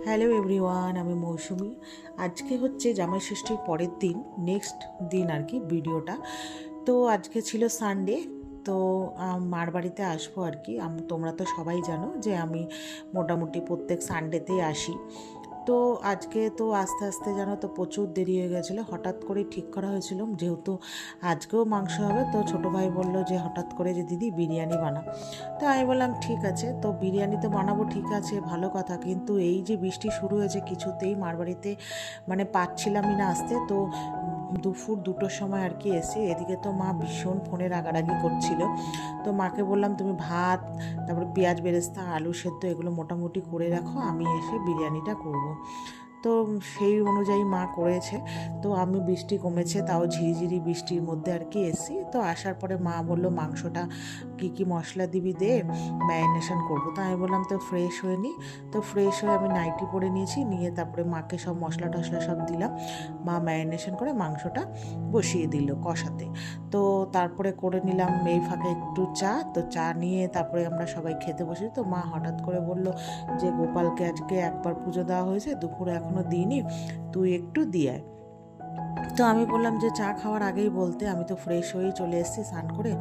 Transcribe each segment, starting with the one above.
Hello everyone, আমি মৌসুমি। আজকে হচ্ছে জামাই ষষ্ঠীর পরের দিন, নেক্সট দিন আর কি ভিডিওটা। তো আজকে ছিল সানডে। তো মার বাড়িতে আসবো আর কি। তোমরা তো সবাই জানো যে আমি মোটামুটি প্রত্যেক সানডেতেই আসি। তো আজকে তো আস্তে আস্তে জানো তো প্রচুর দেরি হয়ে গেছিলো। হঠাৎ করে ঠিক করা হয়েছিল যেহেতু আজকেও মাংস হবে। তো ছোটো ভাই বলল যে হঠাৎ করে যে দিদি বিরিয়ানি বানা। তো আমি বললাম ঠিক আছে। তো বিরিয়ানি তো বানাবো, ঠিক আছে, ভালো কথা, কিন্তু এই যে বৃষ্টি শুরু হয়েছে কিছুতেই মারবাড়িতে মানে পাচ্ছিলামই না আসতে। তো দুপুর 2টোর সময় আর কি এসে এদিকে তো মা ভীষণ ফোনে রাগারাগি করছিল। তো মাকে বললাম তুমি ভাত, তারপরে পেঁয়াজ বেরেস্তা, আলু সেদ্ধ এগুলো মোটামুটি করে রাখো, আমি এসে বিরিয়ানিটা করব। তো সেই অনুযায়ী মা করেছে। তো আমি বৃষ্টি কমেছে তাও ঝিরিঝিরি বৃষ্টির মধ্যে আর কি এসি। তো আসার পরে মা বললো মাংসটা কী কী মশলা দিবি দে, ম্যারিনেশন করবো। তো আমি বললাম তো ফ্রেশ হয়ে নিই। তো ফ্রেশ হয়ে আমি নাইটি পরে নিয়েছি, নিয়ে তারপরে মাকে সব মশলা টশলা সব দিলাম। মা ম্যারিনেশন করে মাংসটা বসিয়ে দিল কষাতে। তো তারপরে করে নিলাম এই ফাঁকে একটু চা। তো চা নিয়ে তারপরে আমরা সবাই খেতে বসি। তো মা হঠাৎ করে বলল যে গোপালকে আজকে একবার পুজো দেওয়া হয়েছে, দুপুরে এখনও দিইনি, তুই একটু দিয়ে আয়। তো আমি বললাম যে চা খাওয়ার আগেই বলতে, আমি তো ফ্রেশ হয়েই চলে এসেছি স্নান করে।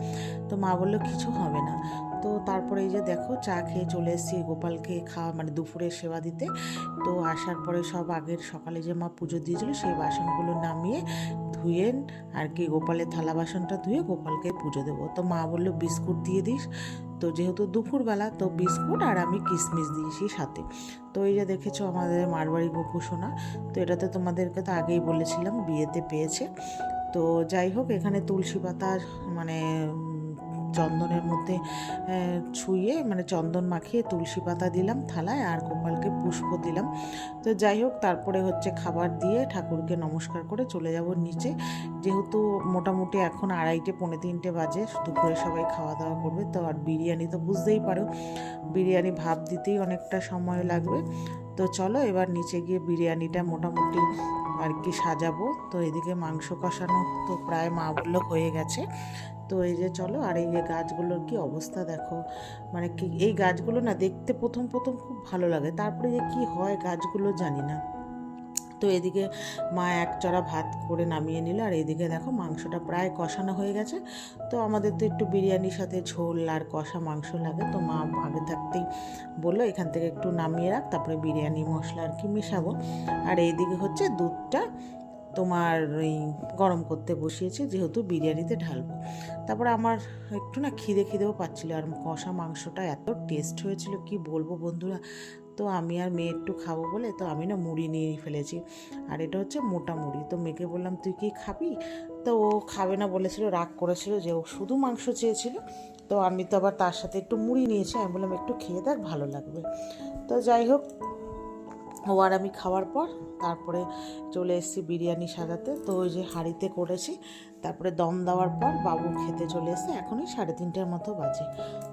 তো মা বললো কিছু হবে না। তো তারপরে এই যে দেখো চা খেয়ে চলে এসেছি গোপালকে খাওয়া মানে দুপুরের সেবা দিতে। তো আসার পরে সব আগের সকালে যে মা পুজো দিয়েছিল সেই বাসনগুলো নামিয়ে ধুয়ে আর কি গোপালের থালা বাসনটা ধুয়ে গোপালকে পুজো দেবো। তো মা বললো বিস্কুট দিয়ে দিস। তো যেহেতু দুপুরবেলা তো বিস্কুট আর আমি কিশমিশ দিয়েছি সাথে। তো এই যে দেখেছো আমাদের মারবাড়ি গোপু সোনা। তো এটা তো তোমাদেরকে তো আগেই বলেছিলাম বিয়েতে পেয়েছে। তো যাই হোক, এখানে তুলসী পাতা মানে চন্দনের মধ্যে ছুঁয়ে মানে চন্দন মাখিয়ে তুলসী পাতা দিলাম থালায়, আর গোপালকে পুষ্প দিলাম। তো যাই হোক, তারপরে হচ্ছে খাবার দিয়ে ঠাকুরকে নমস্কার করে চলে যাব নিচে। যেহেতু মোটামুটি এখন 2:30 পৌনে 3টে বাজে, দুপুরে সবাই খাওয়া দাওয়া করবে। তো আর বিরিয়ানি তো বুঝতেই পারো, বিরিয়ানি ভাপ দিতেই অনেকটা সময় লাগবে। তো চলো এবার নিচে গিয়ে বিরিয়ানিটা মোটামুটি আর কি সাজাবো। তো এদিকে মাংস কষানো তো প্রায় মা বললো হয়ে গেছে। তো এই যে চলো, আর এই যে গাছগুলোর কি অবস্থা দেখো, মানে কি এই গাছগুলো না দেখতে প্রথম প্রথম খুব ভালো লাগে, তারপরে যে কি হয় গাছগুলো জানি না। তো এদিকে মা এক চড়া ভাত করে নামিয়ে নিল, আর এদিকে দেখো মাংসটা প্রায় কষানো হয়ে গেছে। তো আমাদের তো একটু বিরিয়ানির সাথে ঝোল আর কষা মাংস লাগে। তো মা আগে থাকতেই বললো এখান থেকে একটু নামিয়ে রাখ, তারপরে বিরিয়ানি মশলা আর কি মেশাবো। আর এইদিকে হচ্ছে দুধটা তোমার ওই গরম করতে বসিয়েছি যেহেতু বিরিয়ানিতে ঢালবো। তারপরে আমার একটু না খিদেও পাচ্ছিলো, আর কষা মাংসটা এত টেস্ট হয়েছিল কি বলবো বন্ধুরা। তো আমি আর মেয়ে একটু খাবো বলে তো আমি না মুড়ি নিয়েই ফেলেছি, আর এটা হচ্ছে মোটা মুড়ি। তো মেয়েকে বললাম তুই কি খাবি, তো ও খাবে না বলেছিল, রাগ করেছিল যে ও শুধু মাংস চেয়েছিল। তো আমি তো আবার তার সাথে একটু মুড়ি নিয়েছি, আমি বললাম একটু খেয়ে দেখ ভালো লাগবে। তো যাই হোক, ও আর আমি খাওয়ার পর তারপরে চলে এসেছি বিরিয়ানি সাজাতে। তো ওই যে হাঁড়িতে করেছি, তারপরে দম দেওয়ার পর বাবু খেতে চলে এসে, এখনই 3:30টার মতো বাজে।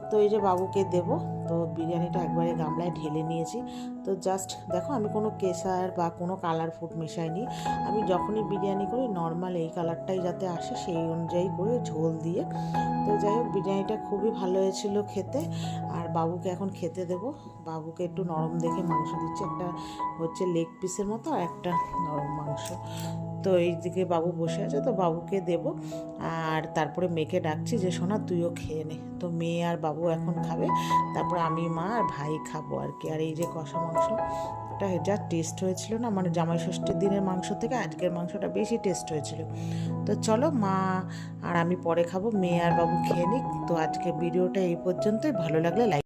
তো এই যে বাবুকে দেব। তো বিরিয়ানিটা একবারে গামলায় ঢেলে নিয়েছি। তো জাস্ট দেখো আমি কোনো কেশর বা কোনো কালার ফুড মেশাইনি। আমি যখনই বিরিয়ানি করি নর্মাল এই কালারটাই যাতে আসে সেই অনুযায়ী করে ঝোল দিয়ে। তো যাই হোক, বিরিয়ানিটা খুবই ভালো হয়েছিল খেতে। আর বাবুকে এখন খেতে দেব। বাবুকে একটু নরম দেখে মাংস দিচ্ছি, একটা হচ্ছে লেগ পিসের মতো আর একটা নরম মাংস। তো এই দিকে বাবু বসে আছে, তো বাবুকে দেব। আর তারপরে মেয়েকে ডাকছি যে সোনা তুইও খেয়ে নে। তো মেয়ে আর বাবু এখন খাবে, তারপরে আমি, মা আর ভাই খাবো আর কি। আর এই যে কষা মাংসটা যা টেস্ট হয়েছিল না, মানে জামাই ষষ্ঠীর দিনের মাংস থেকে আজকের মাংসটা বেশি টেস্ট হয়েছিল। তো চলো মা আর আমি পরে খাবো, মেয়ে আর বাবু খেয়ে নিক। তো আজকে ভিডিওটা এই পর্যন্তই। ভালো লাগলে লাইক